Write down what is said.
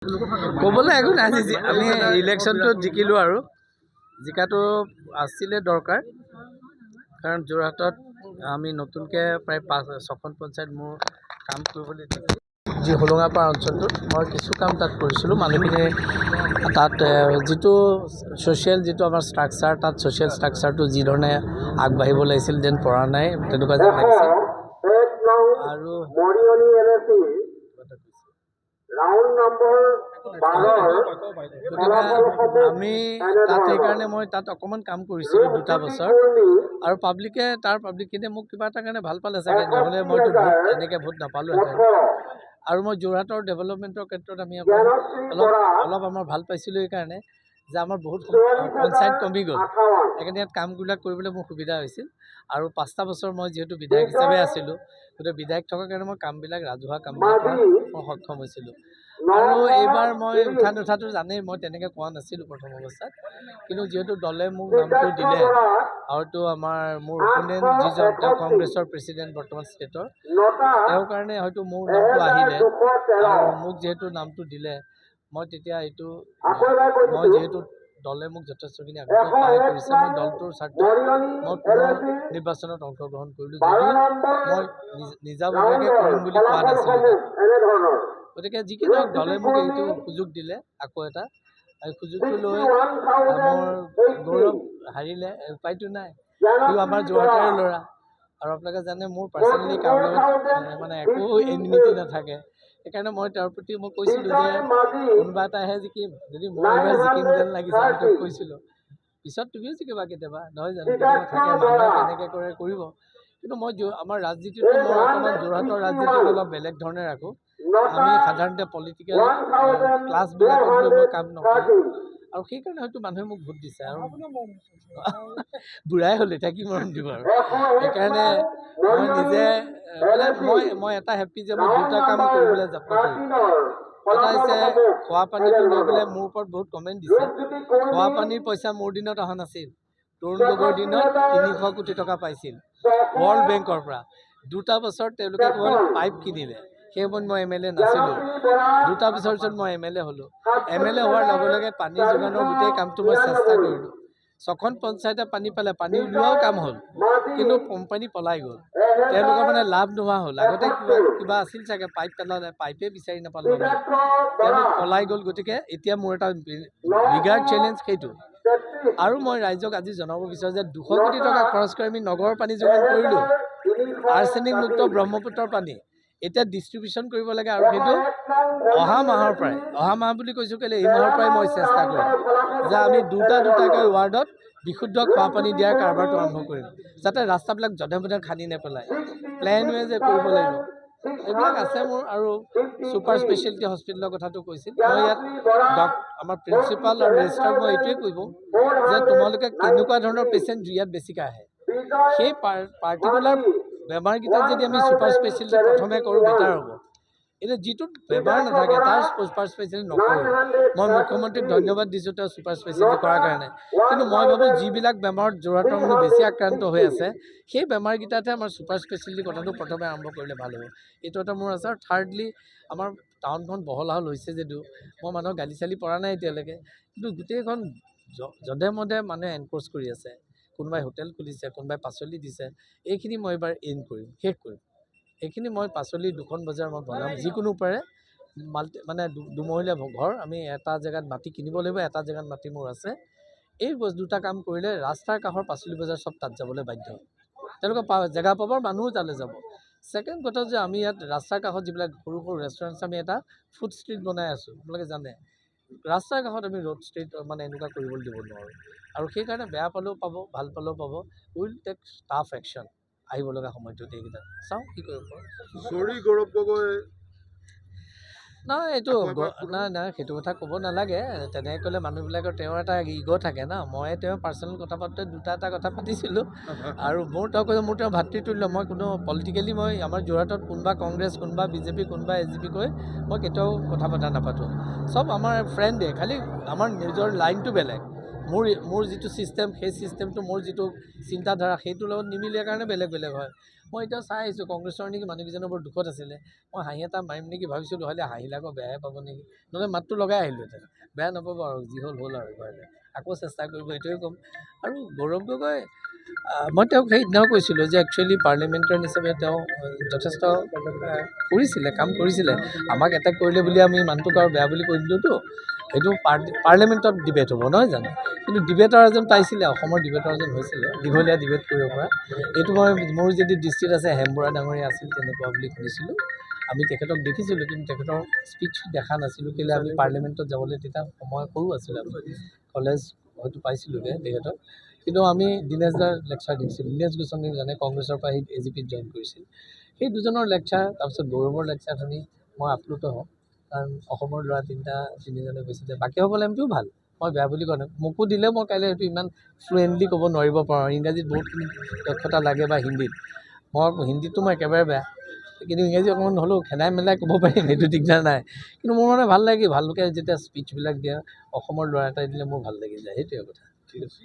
ক'বলৈ একো নাই। আমি ইলেকশ্যনটোত জিকিলোঁ আৰু জিকাটো আছিলে দৰকাৰ, কাৰণ যোৰহাটত আমি নতুনকৈ প্ৰায় 6খন পঞ্চায়ত মোৰ কাম কৰিবলৈ দিছিল। যি হোলোঙাপাৰ অঞ্চলটোত মই কিছু কাম তাত কৰিছিলোঁ। মানুহখিনি তাত যিটো ছ'চিয়েল যিটো আমাৰ ষ্ট্ৰাকচাৰ, তাত ছ'চিয়েল ষ্ট্ৰাকচাৰটো যিধৰণে আগবাঢ়িব লাগিছিল যেন পৰা নাই, তেনেকুৱা যেন লাগিছে। আৰু আমি তাত সেইকাৰণে মই তাত অকণমান কাম কৰিছিলোঁ 2টা বছৰ, আৰু পাব্লিকখিনিয়ে মোক কিবা এটা কাৰণে ভাল পালে চাগে, নহ'লে মইতো এনেকৈ ভোট নাপালোঁহেঁতেন। আৰু মই যোৰহাটৰ ডেভেলপমেণ্টৰ ক্ষেত্ৰত আমি অলপ আমাৰ ভাল পাইছিলোঁ এইকাৰণে যে আমাৰ বহুত পঞ্চায়ত কমি গ'ল, সেইকাৰণে ইয়াত কামবিলাক কৰিবলৈ মোৰ সুবিধা হৈছিল। আৰু 5টা বছৰ মই যিহেতু বিধায়ক হিচাপে আছিলোঁ, গতিকে বিধায়ক থকাৰ কাৰণে মই কামবিলাক ৰাজহুৱা কামবিলাক কৰাত মই সক্ষম হৈছিলোঁ। আৰু এইবাৰ মই উঠাটো জানেই, মই তেনেকৈ কোৱা নাছিলোঁ প্ৰথম অৱস্থাত, কিন্তু যিহেতু দলে মোক নামটো দিলে, আৰুতো মোৰ অপোনেণ্ট যিজন তেওঁ কংগ্ৰেছৰ প্ৰেছিডেণ্ট বৰ্তমান ষ্টেটৰ, তেওঁৰ কাৰণে হয়তো মোৰ নামটো আহিলে, আৰু মোক যিহেতু নামটো দিলে, মই তেতিয়া এইটো মই যিহেতু দলে মোক যথেষ্টখিনি আগতে সহায় কৰিছে, মই দলটোৰ স্বাৰ্থত মই পুনৰ নিৰ্বাচনত অংশগ্ৰহণ কৰিলোঁ, যদিও মই নিজাববীয়াকৈ কৰিম বুলি কোৱা নাছিলোঁ। গতিকে যিকি নহওক দলে মোক এইটো সুযোগ দিলে, আকৌ এটা এই সুযোগটো লৈ মোৰ গৌৰৱ হাৰিলে, উপায়টো নাই, সিও আমাৰ যোৰহাটৰে ল'ৰা। আৰু আপোনালোকে জানে মোৰ পাৰ্চনেলি কাৰো লগত মানে একো এনিমিটি নাথাকে, সেইকাৰণে মই তেওঁৰ প্ৰতি মই কৈছিলোঁ যে কোনোবা এটাহে জিকিম, যদি মই এইবাৰ জিকিম যেন লাগিছে, মই তেওঁক কৈছিলোঁ পিছত তুমিও জিকিবা কেতিয়াবা, নহয় জানো, কেতিয়াবা থাকে মানুহে তেনেকৈ কৰিব। কিন্তু মই আমাৰ ৰাজনীতিটো মই অকণমান যোৰহাটৰ ৰাজনীতিটো অলপ বেলেগ ধৰণে ৰাখোঁ। আমি সাধাৰণতে পলিটিকেল ক্লাছবিলাকক লৈ মই কাম নকৰোঁ, আৰু সেইকাৰণে হয়তো মানুহে মোক ভোট দিছে। আৰু বুঢ়াই হ'ল, এতিয়া কি মৰম দিব আৰু। সেইকাৰণে মই নিজে মই এটা হেপ্পী যে মই 2টা কাম কৰিবলৈ যত্ন কৰিম। এটা হৈছে খোৱা পানীটো লৈ পেলাই মোৰ ওপৰত বহুত কমেণ্ট দিছে। খোৱা পানীৰ পইচা মোৰ দিনত অহা নাছিল, তৰুণ গগৈৰ দিনত 300 কোটি টকা পাইছিল ৱৰ্ল্ড বেংকৰ পৰা। 2টা বছৰ তেওঁলোকে কেৱল পাইপ কিনিলে, সেই সময়ত মই MLA নাছিলোঁ। 2টা বছৰ পিছত মই MLA হ'লোঁ। MLA হোৱাৰ লগে লগে পানী যোগানৰ গোটেই কামটো মই চেষ্টা কৰিলোঁ। 6খন পঞ্চায়তে পানী পালে, পানী উলিওৱাও কাম হ'ল, কিন্তু কোম্পানী পলাই গ'ল, তেওঁলোকৰ মানে লাভ নোহোৱা হ'ল। আগতে কিবা আছিল চাগে, পাইপ পেলালে, পাইপে বিচাৰি নাপালোঁ আমি, তেওঁলোক পলাই গ'ল। গতিকে এতিয়া মোৰ এটা বিগাৰ চেলেঞ্জ সেইটো। আৰু মই ৰাইজক আজি জনাব বিচাৰোঁ যে 200 কোটি টকা খৰচ কৰি আমি নগৰৰ পানী যোগান কৰিলোঁ, আৰ্ছেনিক মুক্ত ব্ৰহ্মপুত্ৰৰ পানী এতিয়া ডিষ্ট্ৰিবিউশ্যন কৰিব লাগে। আৰু সেইটো অহা মাহ বুলি কৈছোঁ কেলৈ, এই মাহৰ পৰাই মই চেষ্টা কৰিম যে আমি দুটাকৈ ৱাৰ্ডত বিশুদ্ধ খোৱা পানী দিয়াৰ কাৰবাৰটো আৰম্ভ কৰিম, যাতে ৰাস্তাবিলাক যধে মধে খান্দি নেপেলায়, প্লেন ৱে যে কৰিব লাগিব, এইবিলাক আছে মোৰ। আৰু ছুপাৰ স্পেচিয়েলিটি হস্পিটেলৰ কথাটো কৈছিল, মই ইয়াত আমাৰ প্ৰিন্সিপাল আৰু ৰেজিষ্ট্ৰাৰক মই এইটোৱে কৰিব যে তোমালোকে কেনেকুৱা ধৰণৰ পেচেণ্ট ইয়াত বেছিকৈ আহে, সেই পাৰ্টিকুলাৰ বেমাৰকেইটাত যদি আমি ছুপাৰ স্পেচিয়েলিটি প্ৰথমে কৰোঁ বেটাৰ হ'ব। এতিয়া যিটোত বেমাৰ নাথাকে তাৰ ছুপাৰ স্পেচিয়েলিটি নকৰোঁ। মই মুখ্যমন্ত্ৰীক ধন্যবাদ দিছোঁ তেওঁ ছুপাৰ স্পেচিয়েলিটি কৰাৰ কাৰণে, কিন্তু মই ভাবোঁ যিবিলাক বেমাৰত যোৰহাটৰ মানুহ বেছি আক্ৰান্ত হৈ আছে, সেই বেমাৰকেইটাতহে আমাৰ ছুপাৰ স্পেচিয়েলিটি কথাটো প্ৰথমে আৰম্ভ কৰিলে ভাল হ'ব। এইটো এটা মোৰ আছে। আৰু থাৰ্ডলি আমাৰ টাউনখন বহল হৈছে যদিও মই মানুহক গালি চালি পৰা নাই এতিয়ালৈকে, কিন্তু গোটেইখন যধে মধে মানুহে এনক্ৰ'চ কৰি আছে, কোনোবাই হোটেল খুলিছে, কোনোবাই পাচলি দিছে, এইখিনি মই এইবাৰ শেষ কৰিম। এইখিনি মই পাচলি 2খন বজাৰ মই বনাম, যিকোনো উপায়েৰে মানে দুমহলীয়া ঘৰ আমি এটা জেগাত মাটি কিনিব লাগিব, এটা জেগাত মাটি মোৰ আছে। এই 2টা কাম কৰিলে ৰাস্তাৰ কাষৰ পাচলি বজাৰ চব তাত যাবলৈ বাধ্য, তেওঁলোকে জেগা পাব, মানুহো তালৈ যাব। ছেকেণ্ড কথা যে আমি ইয়াত ৰাস্তাৰ কাষত যিবিলাক সৰু সৰু ৰেষ্টুৰেণ্ট আছে, আমি এটা ফুড ষ্ট্ৰীট বনাই আছোঁ, আপোনালোকে জানে। ৰাস্তাৰ কাষত আমি ৰোড ষ্ট্ৰীট মানে এনেকুৱা কৰিবলৈ দিব নোৱাৰোঁ, আৰু সেইকাৰণে বেয়া পালেও পাব, ভাল পালেও পাব, উইল টেক টাফ একশ্যন আহিব লগা সময়টোত। এইকেইটা চাওঁ কি কৰিব পাৰোঁ। গৌৰৱ গগৈ নাই, এইটো নাই সেইটো কথা ক'ব নালাগে, তেনেকৈ ক'লে মানুহবিলাকৰ তেওঁৰ এটা ইগ' থাকে না। মই তেওঁ পাৰ্চনেল কথা পাতোঁতে 2টা কথা পাতিছিলোঁ, আৰু তেওঁ কৈছে মোৰ তেওঁ ভাতৃতুল্য। মই কোনো পলিটিকেলি মই আমাৰ যোৰহাটত কোনোবা কংগ্ৰেছ, কোনোবা বিজেপি, কোনোবা SGP কৈ মই কেতিয়াও কথা নাপাতোঁ, চব আমাৰ ফ্ৰেণ্ডে, খালি আমাৰ নিজৰ লাইনটো বেলেগ। মোৰ যিটো ছিষ্টেম সেই ছিষ্টেমটো মোৰ যিটো চিন্তাধাৰা সেইটোৰ লগত নিমিলে কাৰণে বেলেগ হয় মই এতিয়া চাই আহিছোঁ কংগ্ৰেছৰ নেকি মানুহকেইজনৰ বৰ দুখত আছিলে মই হাঁহি এটা মাৰিম নেকি ভাবিছিলোঁ হ'লে হাঁহিলে আকৌ বেয়াই পাব নেকি নহ'লে মাতটো লগাই আহিলোহেঁতেন বেয়া নাপাব আৰু যি হ'ল আৰু ঘৰলৈ আকৌ চেষ্টা কৰিব এইটোৱে ক'ম আৰু গৌৰৱ গগৈ মই তেওঁক সেইদিনাও কৈছিলোঁ যে একচুৱেলি পাৰ্লিমেণ্টাৰিয়ান হিচাপে তেওঁ যথেষ্ট কাম কৰিছিলে আমাক এটেক কৰিলে বুলি আমি মানুহটোক আৰু বেয়া বুলি কৈ দিলোঁতো সেইটো পাৰ্লিমেণ্টত ডিবেট হ'ব নহয় জানো কিন্তু ডিবেটাৰ এজন পাইছিলে অসমৰ ডিবেটাৰ এজন হৈছিলে দীঘলীয়া ডিবেট কৰিব পৰা এইটো মোৰ যদি দৃষ্টিত আছে হেমবুঢ়া ডাঙৰীয়া আছিল তেনেকুৱা বুলি শুনিছিলোঁ আমি তেখেতক দেখিছিলোঁ কিন্তু তেখেতৰ স্পীচ দেখা নাছিলোঁ কেলৈ আমি পাৰ্লিমেণ্টত যাবলৈ তেতিয়া সময় সৰু আছিলে আমি কলেজ হয়তো পাইছিলোঁগৈ তেখেতক কিন্তু আমি দীনেশ দাৰ লেকচাৰ দেখিছিলোঁ দীনেশ গোস্বামী জানে কংগ্ৰেছৰ পৰা আহি AGPত জইন কৰিছিল সেই দুজনৰ লেকচাৰ তাৰপিছত গৌৰৱৰ লেকচাৰ শুনি মই আপ্লুত হওঁ কাৰণ অসমৰ ল'ৰা তিনিজনে কৈছে যে বাকীসকল এমপিও ভাল মই বেয়া বুলি কোৱা নাই মোকো দিলে মই কাইলৈ সেইটো ইমান ফ্লুৱেণ্টলি ক'ব নোৱাৰিব পাৰোঁ ইংৰাজীত বহুতখিনি দক্ষতা লাগে বা হিন্দীত হিন্দীতটো মই একেবাৰে বেয়া কিন্তু ইংৰাজী অকণমান হ'লেও খেদাই মেলাই ক'ব পাৰিম সেইটো দিগদাৰ নাই কিন্তু মোৰ মানে ভাল লাগে ভালকৈ যেতিয়া স্পীচবিলাক দিয়ে অসমৰ ল'ৰা এটাই দিলে মোৰ ভাল লাগি যায় সেইটোৱে কথা ঠিক আছে